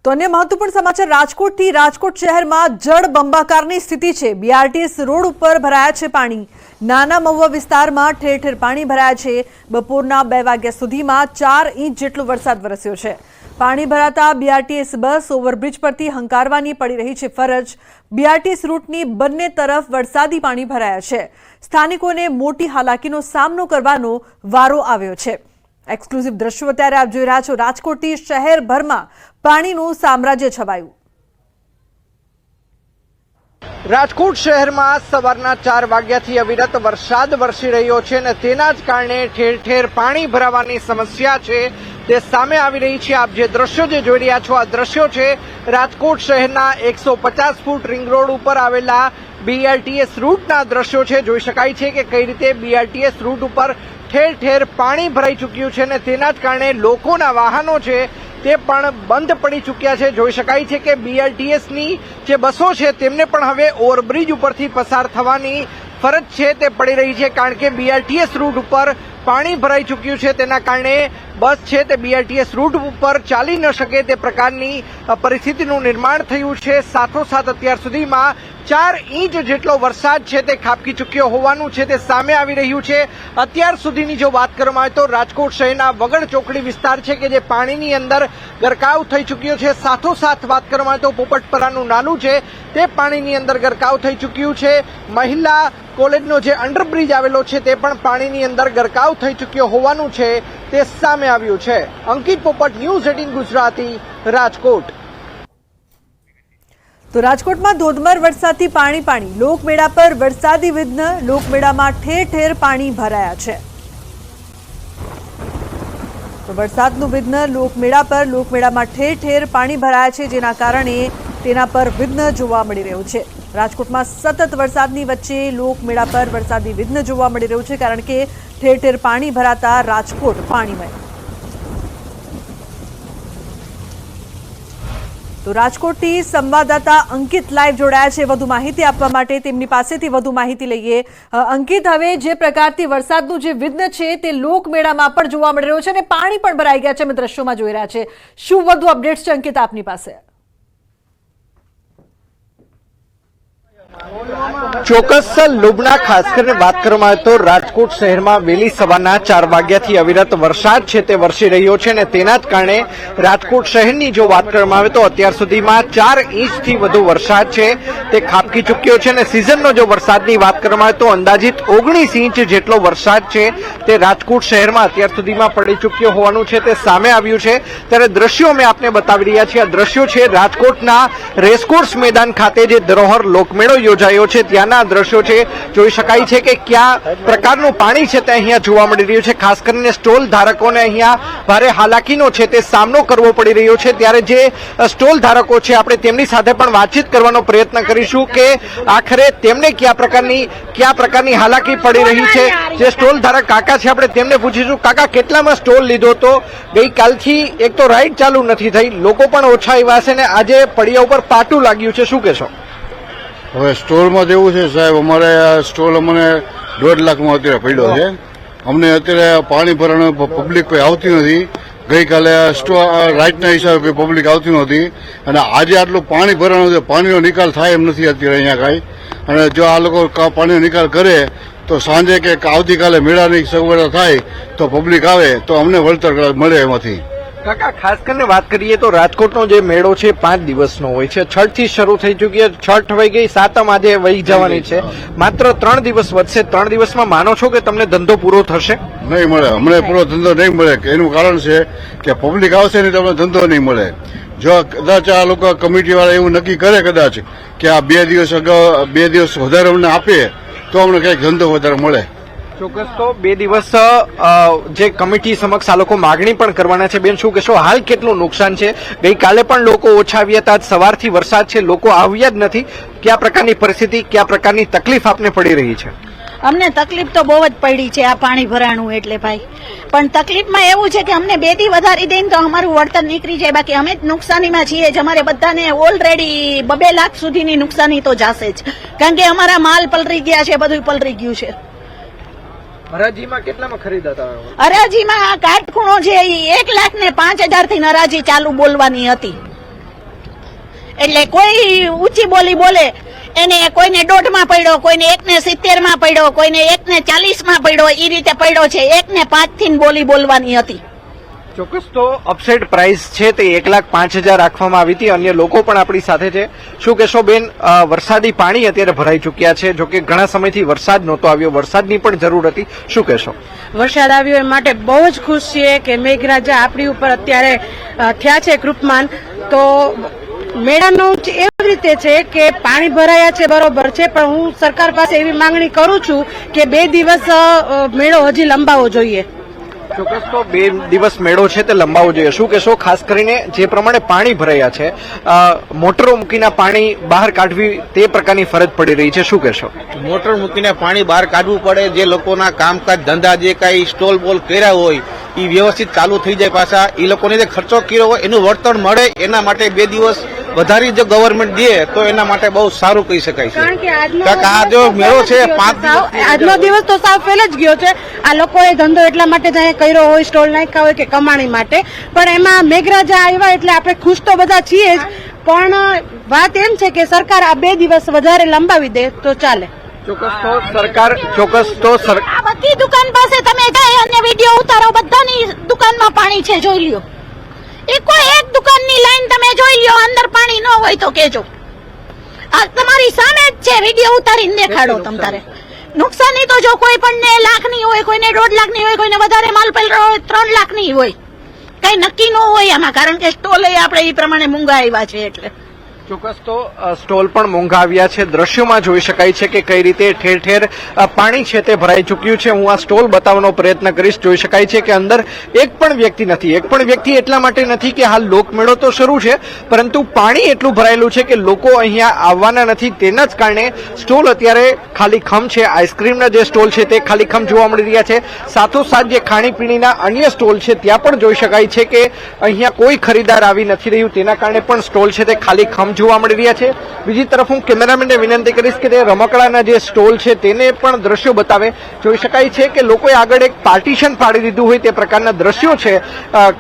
તો અન્ય મહત્વપૂર્ણ સમાચાર રાજકોટથી રાજકોટ શહેરમાં જળબંબાકારની સ્થિતિ છે। બીઆરટીએસ રોડ ઉપર ભરાયા છે પાણી। નાના મહુવા વિસ્તારમાં ઠેર ઠેર પાણી ભરાયા છે। બપોરના 2 વાગ્યા સુધીમાં 4 ઇંચ જેટલો વરસાદ વરસ્યો છે। પાણી ભરાતા બીઆરટીએસ બસ ઓવરબ્રિજ પરથી હંકારવાની પડી રહી છે ફરજ। બીઆરટીએસ રૂટની બંને તરફ વરસાદી પાણી ભરાયા છે। સ્થાનિકોને મોટી હાલાકીનો સામનો કરવાનો વારો આવ્યો છે। एक्सक्लूसिव दृश्यों अत्यारे आप જોઈ રહ્યા છો। રાજકોટથી શહેરભરમાં પાણીનું સામ્રાજ્ય છવાયું। રાજકોટ શહેરમાં સવારના 4 વાગ્યાથી અવિરત વરસાદ વરસી રહ્યો છે અને તેના જ કારણે ઠેર ઠેર પાણી ભરાવાની સમસ્યા છે તે સામે આવી રહી છે। આપ જે દ્રશ્યો જે જોઈ રહ્યા છો આ દ્રશ્યો છે રાજકોટ શહેરના 150 ફૂટ રિંગ રોડ ઉપર આવેલા બીઆરટીએસ રૂટના દ્રશ્યો છે। જોઈ શકાય છે કે કઈ રીતે બીઆરટીએસ રૂટ ઉપર ઠેર ઠેર પાણી ભરાઈ ચૂક્યું છે અને તેના જ કારણે લોકોના વાહનો છે તે પણ બંધ પડી ચૂક્યા છે। જોઈ શકાય છે કે બીઆરટીએસની જે બસો છે તેમને પણ હવે ઓવરબ્રિજ ઉપરથી પસાર થવાની ફરજ છે તે પડી રહી છે, કારણ કે બીઆરટીએસ રૂટ ઉપર પાણી ભરાઈ ચૂક્યું છે। તેના કારણે બસ છે તે બીઆરટીએસ રૂટ ઉપર ચાલી ન શકે તે પ્રકારની પરિસ્થિતિનું નિર્માણ થયું છે। સાથોસાથ અત્યાર સુધીમાં 4 ઇંચ જેટલો વરસાદ છે તે ખાબકી ચૂક્યો હોવાનું છે તે સામે આવી રહ્યું છે। અત્યાર સુધીની જો વાત કરવામાં આવે તો રાજકોટ શહેરના વગડ ચોકડી વિસ્તાર છે કે જે પાણીની અંદર ગરકાવ થઈ ચૂક્યો છે। સાથોસાથ વાત કરવામાં આવે તો પોપટપરાનું નાલું છે તે પાણીની અંદર ગરકાવ થઈ ચૂક્યું છે। મહિલા કોલેજનો જે અંડરબ્રિજ આવેલો છે તે પણ પાણીની અંદર ગરકાવ થઈ ચૂક્યો હોવાનું છે તે સામે આવ્યું છે। અંકિત પોપટ, ન્યૂઝ 18 ગુજરાતી, રાજકોટ। તો રાજકોટમાં ધોધમાર વરસાદથી પાણી લોકમેળા પર વરસાદી વિઘ્ન। લોકમેળામાં ઠેર ઠેર પાણી ભરાયા છે। તો વરસાદનું વિઘ્ન લોકમેળામાં ઠેર ઠેર પાણી ભરાયા છે, જેના કારણે તેના પર વિઘ્ન જોવા મળી રહ્યું છે। રાજકોટમાં સતત વરસાદની વચ્ચે લોકમેળા પર વરસાદી વિઘ્ન જોવા મળી રહ્યું છે, કારણ કે ઠેર ઠેર પાણી ભરાતા રાજકોટ પાણીમય। તો રાજકોટથી સંવાદદાતા અંકિત લાઈવ જોડાયા છે વધુ માહિતી આપવા માટે। તેમની પાસેથી વધુ માહિતી લઈએ। અંકિત, હવે જે પ્રકારથી વરસાદનું જે વિઘ્ન છે તે લોકમેળામાં પણ જોવા મળી રહ્યો છે અને પાણી પણ ભરાઈ ગયા છે, અમે દ્રશ્યોમાં જોઈ રહ્યા છે। શું વધુ અપડેટ્સ છે અંકિત આપની પાસે? ચોક્કસ લુબના, ખાસ કરીને વાત કરવામાં આવે તો રાજકોટ શહેરમાં વહેલી સવારના 4 વાગ્યાથી અવિરત વરસાદ છે તે વરસી રહ્યો છે અને તેના જ કારણે રાજકોટ શહેરની જો વાત કરવામાં આવે તો અત્યાર સુધીમાં 4 ઇંચથી વધુ વરસાદ છે તે ખાબકી ચૂક્યો છે અને સિઝનનો જો વરસાદની વાત કરવામાં આવે તો અંદાજિત 19 ઇંચ જેટલો વરસાદ છે તે રાજકોટ શહેરમાં અત્યાર સુધીમાં પડી ચૂક્યો હોવાનું છે તે સામે આવ્યું છે। ત્યારે દ્રશ્યો અમે આપને બતાવી રહ્યા છીએ। આ દ્રશ્યો છે રાજકોટના રેસકોર્સ મેદાન ખાતે જે ધરોહર લોકમેળો યોજાયો છે ત્યાંના દ્રશ્યો છે। જોઈ શકાય છે કે કયા પ્રકારનું પાણી છે તે અહીંયા જોવા મળી રહ્યું છે। ખાસ કરીને સ્ટોલ ધારકોને અહીંયા ભારે હાલાકીનો છે તે સામનો કરવો પડી રહ્યો છે। ત્યારે જે સ્ટોલ ધારકો છે આપણે તેમની સાથે પણ વાતચીત કરવાનો પ્રયત્ન કરીશું કે આખરે તેમને કયા પ્રકારની હાલાકી પડી રહી છે। જે સ્ટોલ ધારક કાકા છે આપણે તેમને પૂછીશું, કાકા કેટલામાં સ્ટોલ લીધો તો? ગઈકાલથી એક તો રાઈડ ચાલુ નથી થઈ, લોકો પણ ઓછા આવ્યા છે અને આજે પડિયા ઉપર પાટું લાગ્યું છે, શું કહેશો? હવે સ્ટોલમાં જેવું છે સાહેબ, અમારે સ્ટોલ અમને 1.5 લાખમાં અત્યારે પડ્યો છે। અમને અત્યારે પાણી ભરવાનું પબ્લિક કોઈ આવતી નથી। ગઈકાલે રાઈટના હિસાબે કોઈ પબ્લિક આવતી નહોતી અને આજે આટલું પાણી ભરવાનું છે, પાણીનો નિકાલ થાય એમ નથી અત્યારે અહીંયા કાંઈ। અને જો આ લોકો પાણીનો નિકાલ કરે તો સાંજે કે આવતીકાલે મેળાની સગવડ થાય તો પબ્લિક આવે તો અમને વળતર મળે એમાંથી। કાકા, ખાસ કરીને વાત કરીએ તો રાજકોટનો જે મેળો છે 5 દિવસનો હોય છે। 6 થી શરૂ થઈ ચૂકી છે, 6 વહી ગઈ, 7મ આજે વહી જવાની છે, માત્ર 3 દિવસ વધશે। 3 દિવસમાં માનો છો કે તમને ધંધો પૂરો થશે? નહીં મળે, અમને પૂરો ધંધો નહીં મળે। એનું કારણ છે કે પબ્લિક આવશે નહીં તો અમને ધંધો નહીં મળે। જો કદાચ આ લોકો કમિટી વાળા એવું નક્કી કરે કદાચ કે આ 2 દિવસ અગાઉ 2 દિવસ વધારે અમને આપે તો અમને કંઈક ધંધો વધારે મળે। ચોક્કસ, તો 2 દિવસ જે કમિટી સમક્ષ આ લોકો માગણી પણ કરવાના છે। બેન, શું કહેશો, હાલ કેટલું નુકસાન છે? ગઈકાલે પણ લોકો ઓછા આવ્યા હતા, સવારથી વરસાદ છે, લોકો આવ્યા જ નથી, કયા પ્રકારની પરિસ્થિતિ, કયા પ્રકારની તકલીફ આપને પડી રહી છે? અમને તકલીફ તો બહુ જ પડી છે આ પાણી ભરાણું એટલે ભાઈ, પણ તકલીફમાં એવું છે કે અમને 2 દી વધારી દઈને તો અમારું વળતર નીકળી જાય, બાકી અમે જ નુકસાનીમાં છીએ જ। અમારે બધાને ઓલરેડી 2 લાખ સુધીની નુકસાની તો જશે જ, કારણ કે અમારા માલ પલરી ગયા છે, બધું પલરી ગયું છે। હરાજીમાં કેટલામાં ખરીદાતા? હરાજીમાં કાટખૂણો છે 1,05,000 થી હરાજી ચાલુ બોલવાની હતી। એટલે કોઈ ઊંચી બોલી બોલે એને કોઈને 1.5 માં પડ્યો, કોઈને 1.70 માં પડ્યો, કોઈને 1.40 માં પડ્યો, એ રીતે પડ્યો છે. 1.5 થી બોલી બોલવાની હતી. ચોક્કસ. તો અપસેટ પ્રાઇસ છે તે 1,05,000 રાખવામાં આવી હતી. અન્ય લોકો પણ આપણી સાથે છે. શું કહેશો બેન, વરસાદી પાણી અત્યારે ભરાઈ ચૂક્યા છે, જોકે ઘણા સમયથી વરસાદ નહોતો આવ્યો, વરસાદની પણ જરૂર હતી, શું કહેશો? વરસાદ આવ્યો એ માટે બહુ જ ખુશ છીએ કે મેઘરાજા આપણી ઉપર અત્યારે થયા છે કૃપમાન. તો મેળાનું એવી રીતે છે કે પાણી ભરાયા છે બરોબર છે, પણ હું સરકાર પાસે એવી માંગણી કરું છું કે 2 દિવસ મેળો હજી લંબાવવો જોઈએ. ચોક્કસ. તો 2 દિવસ મેળો છે તે લંબાવવો જોઈએ. શું કહેશો, ખાસ કરીને જે પ્રમાણે પાણી ભરાયા છે, મોટરો મૂકીને પાણી બહાર કાઢવી તે પ્રકારની ફરજ પડી રહી છે, શું કહેશો? મોટર મૂકીને પાણી બહાર કાઢવું પડે. જે લોકોના કામકાજ ધંધા જે કઈ સ્ટોલ બોલ કર્યા હોય એ વ્યવસ્થિત ચાલુ થઈ જાય. પાછા એ લોકોને જે ખર્ચો કર્યો હોય એનું વળતર મળે, એના માટે 2 દિવસ વધારી જો ગવર્મેન્ટ દે તો એના માટે બહુ સારું કહી શકાય છે. કારણ કે આ જો મેળો છે 5 દિવસ, આજનો દિવસ તો સાવ ફેલ જ ગયો છે. આ લોકોએ ધંધો એટલા માટે જ અહીંયા કર્યો હોય, સ્ટોલ નાખ્યા હોય કે કમાણી માટે, પણ એમાં મેઘરાજા આવ્યા એટલે આપણે ખુશ તો બધા છીએ જ, પણ વાત એમ છે કે સરકાર આ 2 દિવસ વધારે લંબાવી દે તો ચાલે. ચોક્કસ. તો સરકાર આ બધી દુકાન પાસે તમે જાય અને વિડીયો ઉતારો, બધાની દુકાનમાં પાણી છે, જોઈ લ્યો. કોઈ એક દુકાનની લાઈન તમે જોઈ લ્યો, અંદર પાણી ન હોય તો કેજો. આ તમારી સામે જ છે, વિડીયો ઉતારીને દેખાડો. તમ તારે નુકસાની તો જો કોઈ પણ લાખની હોય, કોઈને 1.5 લાખની હોય, કોઈને વધારે માલ પડ્યો હોય 3 લાખની હોય, કઈ નક્કી ન હોય આમાં, કારણ કે સ્ટોલ આપણે એ પ્રમાણે મૂંઘા આવ્યા છે. એટલે ચોક્કસ. તો સ્ટોલ પણ મોંઘા આવ્યા છે. દ્રશ્યોમાં જોઈ શકાય છે કે કઈ રીતે ઠેર ઠેર પાણી છે તે ભરાઈ ચૂક્યું છે. હું આ સ્ટોલ બતાવવાનો પ્રયત્ન કરીશ. જોઈ શકાય છે કે અંદર એક પણ વ્યક્તિ નથી. એક પણ વ્યક્તિ એટલા માટે નથી કે હાલ લોકમેળો તો શરૂ છે, પરંતુ પાણી એટલું ભરાયેલું છે કે લોકો અહીંયા આવવાના નથી. તેના જ કારણે સ્ટોલ અત્યારે ખાલીખમ છે. આઈસ્ક્રીમના જે સ્ટોલ છે તે ખાલીખમ જોવા મળી રહ્યા છે. સાથોસાથ જે ખાણીપીણીના અન્ય સ્ટોલ છે ત્યાં પણ જોઈ શકાય છે કે અહીંયા કોઈ ખરીદાર આવી નથી રહ્યું. તેના કારણે પણ સ્ટોલ છે તે ખાલીખમ જોવા મળી રહ્યા છે. બીજી તરફ હું કેમેરામેનને વિનંતી કરીશ કે તે રમકડાના જે સ્ટોલ છે તેને પણ દ્રશ્યો બતાવે. જોઈ શકાય છે કે લોકોએ આગળ એક પાર્ટીશન પાડી દીધું હોય તે પ્રકારના દ્રશ્યો છે,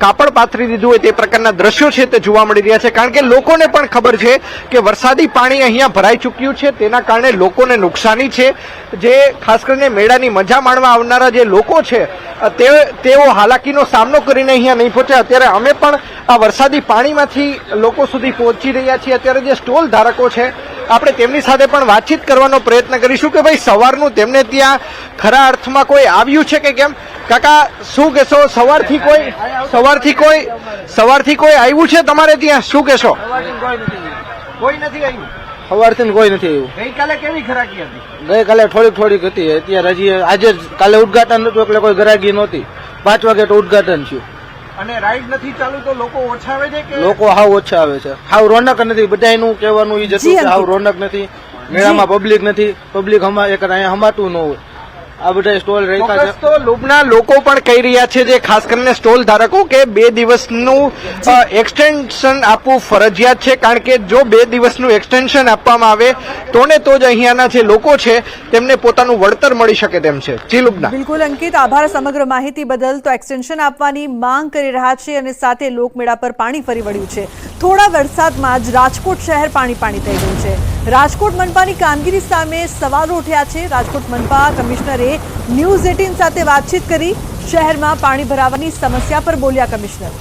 કાપડ પાથરી દીધું હોય તે પ્રકારના દ્રશ્યો છે તે જોવા મળી રહ્યા છે. કારણ કે લોકોને પણ ખબર છે કે વરસાદી પાણી અહીંયા ભરાઈ ચૂક્યું છે, તેના કારણે લોકોને નુકસાની છે. જે ખાસ કરીને મેળાની મજા માણવા આવનારા જે લોકો છે તેઓ હાલાકીનો સામનો કરીને અહીંયા નહીં પહોંચે. અત્યારે અમે પણ આ વરસાદી પાણીમાંથી લોકો સુધી પહોંચી રહ્યા છીએ. અત્યારે જે સ્ટોલ ધારકો છે આપણે તેમની સાથે પણ વાતચીત કરવાનો પ્રયત્ન કરીશું કે ભાઈ સવારનું તેમને ત્યાં ખરા અર્થમાં કોઈ આવ્યું છે કે કેમ. કાકા, શું કહેશો, સવારથી કોઈ આવ્યું છે તમારે ત્યાં, શું કહેશો? કોઈ નથી આવ્યું. સવારથી કોઈ નથી આવ્યું. ગઈકાલે કેવી ખરાકી હતી? ગઈકાલે થોડીક હતી. અત્યારે હજી આજે કાલે ઉદઘાટન હતું એટલે કોઈ ગ્રાહકી નહોતી. 5 વાગે તો ઉદઘાટન થયું. અને રાઈડ નથી ચાલુ તો લોકો ઓછા આવે છે કે લોકો હાવ ઓછા આવે છે. હાવ રોનક નથી. બધાનું કહેવાનું એ જતું કે હાવ રોનક નથી, મેળામાં પબ્લિક નથી. પબ્લિક અહીંયા હમાતું ન હોય. આ બધા સ્ટોલ રહેતા છે. તો લુબના લોકો પણ કહી રહ્યા છે, જે ખાસ કરીને સ્ટોલ ધારકો, કે 2 દિવસનું એક્સટેન્શન આપવું ફરજિયાત છે. કારણ કે જો 2 દિવસનું એક્સટેન્શન આપવામાં આવે તો ને તો જ અહીંયાના જે લોકો છે તેમને પોતાનું વળતર મળી શકે તેમ છે. જી લુબના. બિલકુલ અંકિત, આભાર સમગ્ર માહિતી બદલ. તો એક્સટેન્શન આપવાની માંગ કરી રહ્યા છે અને સાથે લોકમેળા પર પાણી ફરી વળ્યું છે. થોડા વરસાદમાં જ રાજકોટ શહેર પાણી થઈ ગયું છે. રાજકોટ મનપાની કામગીરી સામે સવાલો ઉઠ્યા છે. રાજકોટ મનપા કમિશનરે ન્યૂઝ 18 સાથે વાતચીત કરી. શહેરમાં પાણી ભરાવાની સમસ્યા પર બોલ્યા કમિશનર.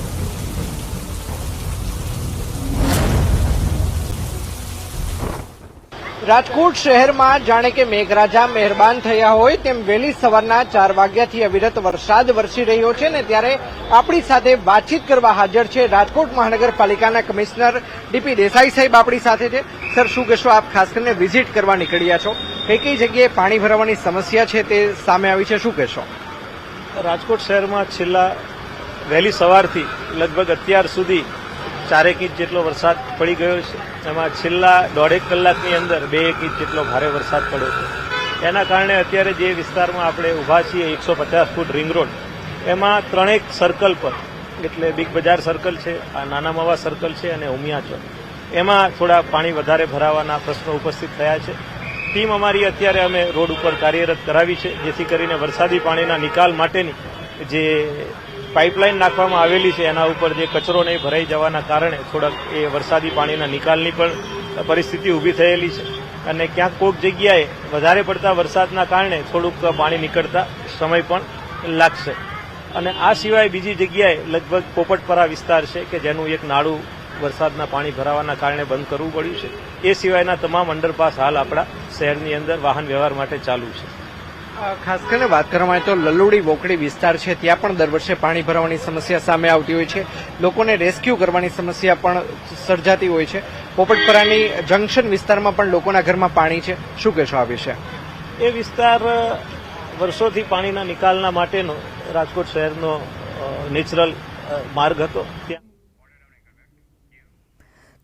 રાજકોટ શહેરમાં જાણે કે મેઘરાજા મહેરબાન થયા હોય તેમ વહેલી સવારના 4 વાગ્યાથી અવિરત વરસાદ વરસી રહ્યો છે ને ત્યારે આપણી સાથે વાતચીત કરવા હાજર છે રાજકોટ મહાનગરપાલિકાના કમિશનર ડીપી દેસાઈ સાહેબ આપણી સાથે છે. સર, શું કહેશો, આપ ખાસ કરીને વિઝિટ કરવા નીકળ્યા છો, કઈ જગ્યાએ પાણી ભરાવાની સમસ્યા છે તે સામે આવી છે, શું કહેશો? રાજકોટ શહેરમાં છેલ્લા વહેલી સવારથી લગભગ અત્યાર સુધી 4 ઇંચ જેટલો વરસાદ પડી ગયો છે. એમાં છેલ્લા 1.5 કલાકની અંદર 2 ઇંચ જેટલો ભારે વરસાદ પડ્યો છે. એના કારણે અત્યારે જે વિસ્તારમાં આપણે ઊભા છીએ 150 ફૂટ રિંગ રોડ, એમાં 3 સર્કલ પર, એટલે બિગ બજાર સર્કલ છે, આ નાના મવા સર્કલ છે અને ઉમિયા ચોક, એમાં થોડા પાણી વધારે ભરાવાના પ્રશ્નો ઉપસ્થિત થયા છે. ટીમ અમારી અત્યારે અમે રોડ ઉપર કાર્યરત કરાવી છે, જેથી કરીને વરસાદી પાણીના નિકાલ માટેની જે પાઇપલાઇન નાખવામાં આવેલી છે એના ઉપર જે કચરો નહીં ભરાઈ જવાના કારણે થોડાક એ વરસાદી પાણીના નિકાલની પણ પરિસ્થિતિ ઊભી થયેલી છે અને ક્યાંક કોઈક જગ્યાએ વધારે પડતા વરસાદના કારણે થોડુંક પાણી નીકળતા સમય પણ લાગશે અને આ સિવાય બીજી જગ્યાએ લગભગ પોપટપરા વિસ્તાર છે કે જેનું એક નાળું વરસાદના પાણી ભરાવાના કારણે બંધ કરવું પડ્યું છે. એ સિવાયના તમામ અંડરપાસ હાલ આપણા શહેરની અંદર વાહન વ્યવહાર માટે ચાલુ છે. ખાસ કરીને વાત કરવામાં આવે તો લલુડી વોકડી વિસ્તાર છે ત્યાં પણ દર વર્ષે પાણી ભરાવાની સમસ્યા સામે આવતી હોય છે. લોકોને રેસ્ક્યુ કરવાની સમસ્યા પણ સર્જાતી હોય છે. પોપટપરાની જંકશન વિસ્તારમાં પણ લોકોના ઘરમાં પાણી છે. શું કહેશો આ વિશે? એ વિસ્તાર વર્ષોથી પાણીના નિકાલના માટેનો રાજકોટ શહેરનો નેચરલ માર્ગ હતો. ત્યાં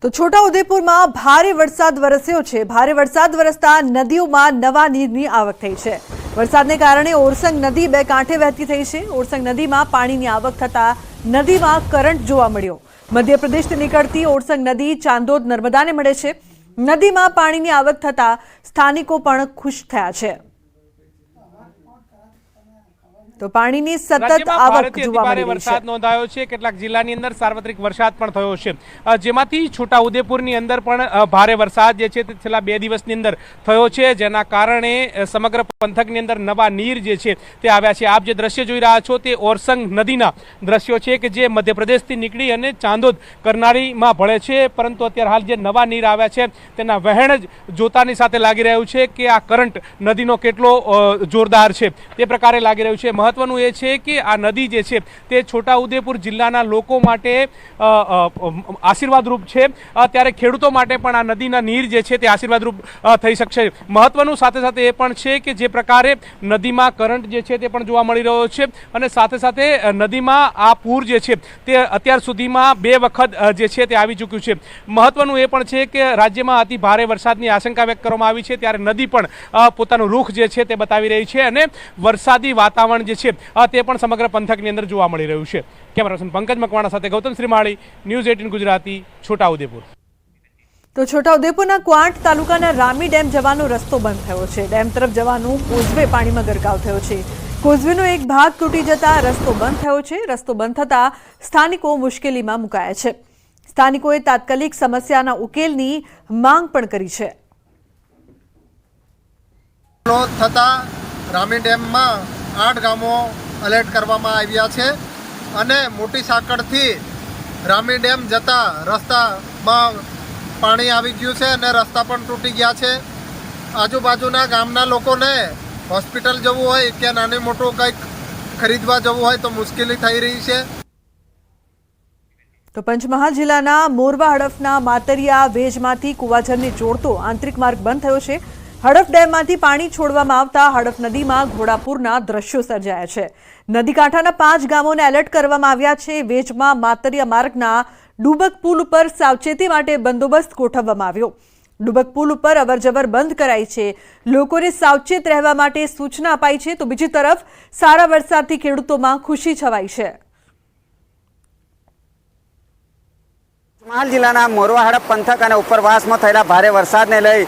તો છોટાઉદેપુરમાં ભારે વરસાદ વરસ્યો છે. ભારે વરસાદ વરસતા નદીઓમાં નવા નીરની આવક થઈ છે. વરસાદને કારણે ઓરસંગ નદી બે કાંઠે વહેતી થઈ છે. ઓરસંગ નદીમાં પાણીની આવક થતા નદીમાં કરંટ જોવા મળ્યો. મધ્યપ્રદેશથી નીકળતી ઓરસંગ નદી ચાંદોદ નર્મદાને મળે છે. નદીમાં પાણીની આવક થતા સ્થાનિકો પણ ખુશ થયા છે. તો પાણીની સતત આવક જોવા મળી રહી છે. વરસાદ નોંધાયો છે. કેટલાક જિલ્લાની અંદર સાર્વત્રિક વરસાદ પણ થયો છે, જેમાંથી છોટાઉદેપુરની અંદર પણ ભારે વરસાદ જે છે તે છેલ્લા 2 દિવસની અંદર થયો છે, જેના કારણે સમગ્ર પંથકની અંદર નવા નીર જે છે તે આવ્યા છે. આપ જે દ્રશ્ય જોઈ રહ્યા છો તે ઓરસંગ નદીના દ્રશ્યો છે કે જે મધ્યપ્રદેશથી નીકળી અને ચાંદોદ કરનાળીમાં ભળે છે, પરંતુ અત્યારે હાલ જે નવા નીર આવ્યા છે તેના વહેણ જ જોતાની સાથે લાગી રહ્યું છે કે આ કરંટ નદીનો કેટલો જોરદાર છે તે પ્રકારે લાગી રહ્યું છે. મહત્વનું એ છે કે આ નદી જે છે તે છોટાઉદેપુર જિલ્લાના લોકો માટે આશીર્વાદરૂપ છે, ત્યારે ખેડૂતો માટે પણ આ નદીના નીર જે છે તે આશીર્વાદરૂપ થઈ શકશે. મહત્વનું સાથે સાથે એ પણ છે કે જે પ્રકારે નદીમાં કરંટ જે છે તે પણ જોવા મળી રહ્યો છે અને સાથે સાથે નદીમાં આ પૂર જે છે તે અત્યાર સુધીમાં 2 વખત જે છે તે આવી ચૂક્યું છે. મહત્વનું એ પણ છે કે રાજ્યમાં અતિ ભારે વરસાદની આશંકા વ્યક્ત કરવામાં આવી છે, ત્યારે નદી પણ પોતાનું રૂખ જે છે તે બતાવી રહી છે અને વરસાદી વાતાવરણ જે છે તે પણ સમગ્ર પંથકની અંદર જોવા મળી રહ્યું છે. કેમેરા પર્સન પંકજ મકવાણા સાથે ગૌતમ શ્રીમાળી, ન્યૂઝ 18 ગુજરાતી, છોટાઉદેપુર. તો છોટાઉદેપુરના ક્વાંટ તાલુકાના રામી ડેમ જવાનો રસ્તો બંધ થયો છે. ડેમ તરફ જવાનું કોઝવે પાણીમાં ગરકાવ થયો છે. કોઝવેનો એક ભાગ તૂટી જતા રસ્તો બંધ થયો છે. રસ્તો બંધ થતા સ્થાનિકો મુશ્કેલીમાં મુકાયા છે. સ્થાનિકોએ તાત્કાલિક સમસ્યાના ઉકેલની માંગ પણ કરી છે. થતા રામી ડેમમાં 8 ગામો એલર્ટ કરવામાં આવ્યા છે અને મોટી સાંકળથી રામી ડેમ જતા રસ્તામાં પાણી આવી ગયું છે અને રસ્તા પણ તૂટી ગયા છે. આજુબાજુના ગામના લોકોને હોસ્પિટલ જવું હોય કે નાનું મોટું કંઈક ખરીદવા જવું હોય તો મુશ્કેલી થઈ રહી છે. તો પંચમહાલ જિલ્લાના મોરવા હડફના માતરિયા વેજમાંથી કુવાઝરને જોડતો આંતરિક માર્ગ બંધ થયો છે. હડફ ડેમમાંથી પાણી છોડવામાં આવતા હડફ નદીમાં ઘોડાપૂરના દ્રશ્યો સર્જાયા છે. નદી કાંઠાના 5 ગામોને એલર્ટ કરવામાં આવ્યા છે. વેજમાં માતરિયા માર્ગના ડુબક પુલ ઉપર સાવચેતી માટે બંદોબસ્ત ગોઠવવામાં આવ્યો. ડુબક પુલ ઉપર અવરજવર બંધ કરાઈ છે. લોકોને સાવચેત રહેવા માટે સૂચના અપાઈ છે. તો બીજી તરફ સારા વરસાદથી ખેડૂતોમાં ખુશી છવાઈ છે. પંચમહાલ જિલ્લાના મોરવા હડફ પંથક અને ઉપરવાસમાં થયેલા ભારે વરસાદને લઈ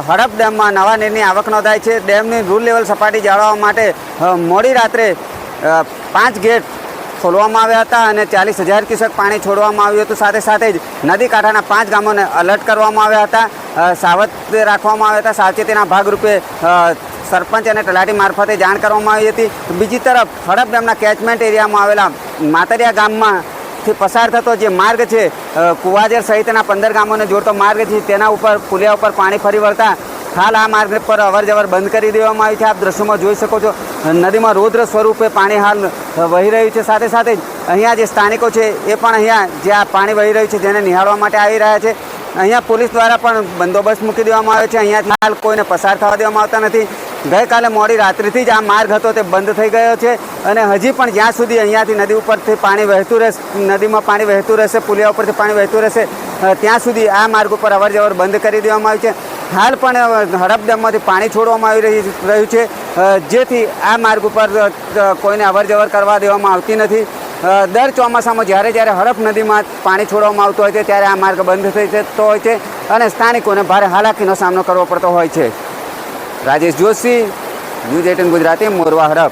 હડફ ડેમમાં નવા નીરની આવક નોંધાઈ છે. ડેમની રૂલ લેવલ સપાટી જાળવવા માટે મોડી રાત્રે 5 ગેટ ખોલવામાં આવ્યા હતા અને 40,000 ક્યુસેક પાણી છોડવામાં આવ્યું હતું. સાથે સાથે જ નદી કાંઠાના 5 ગામોને એલર્ટ કરવામાં આવ્યા હતા, સાવધ રાખવામાં આવ્યા હતા. સાવચેતીના ભાગરૂપે સરપંચ અને તલાટી મારફતે જાણ કરવામાં આવી હતી. બીજી તરફ હડફ ડેમના કેચમેન્ટ એરિયામાં આવેલા માતરિયા ગામમાં થી પસાર થતો જે માર્ગ છે, કુવાજર સહિતના 15 ગામોને જોડતો માર્ગ છે, તેના ઉપર પુલિયા ઉપર પાણી ફરી વળતા હાલ આ માર્ગ પર અવરજવર બંધ કરી દેવામાં આવી છે. આપ દ્રશ્યોમાં જોઈ શકો છો નદીમાં રૌદ્ર સ્વરૂપે પાણી હાલ વહી રહ્યું છે. સાથે સાથે જ અહીંયા જે સ્થાનિકો છે એ પણ અહીંયા જે આ પાણી વહી રહ્યું છે જેને નિહાળવા માટે આવી રહ્યા છે. અહીંયા પોલીસ દ્વારા પણ બંદોબસ્ત મૂકી દેવામાં આવ્યો છે. અહીંયાથી હાલ કોઈને પસાર થવા દેવામાં આવતા નથી. ગઈકાલે મોડી રાત્રિથી જ આ માર્ગ હતો તે બંધ થઈ ગયો છે અને હજી પણ જ્યાં સુધી અહીંયાથી નદી ઉપરથી પાણી વહેતું રહેશે, નદીમાં પાણી વહેતું રહેશે, પુલિયા ઉપરથી પાણી વહેતું રહેશે, ત્યાં સુધી આ માર્ગ ઉપર અવરજવર બંધ કરી દેવામાં આવ્યું છે. હાલ પણ હડફ ડેમમાંથી પાણી છોડવામાં આવી રહ્યું છે, જેથી આ માર્ગ ઉપર કોઈને અવરજવર કરવા દેવામાં આવતી નથી. દર ચોમાસામાં જ્યારે હડફ નદીમાં પાણી છોડવામાં આવતું હોય છે ત્યારે આ માર્ગ બંધ થઈ જતો હોય છે અને સ્થાનિકોને ભારે હાલાકીનો સામનો કરવો પડતો હોય છે. રાજેશ જોશી, ન્યૂઝ 18 ગુજરાતી, મોરવા હડફ.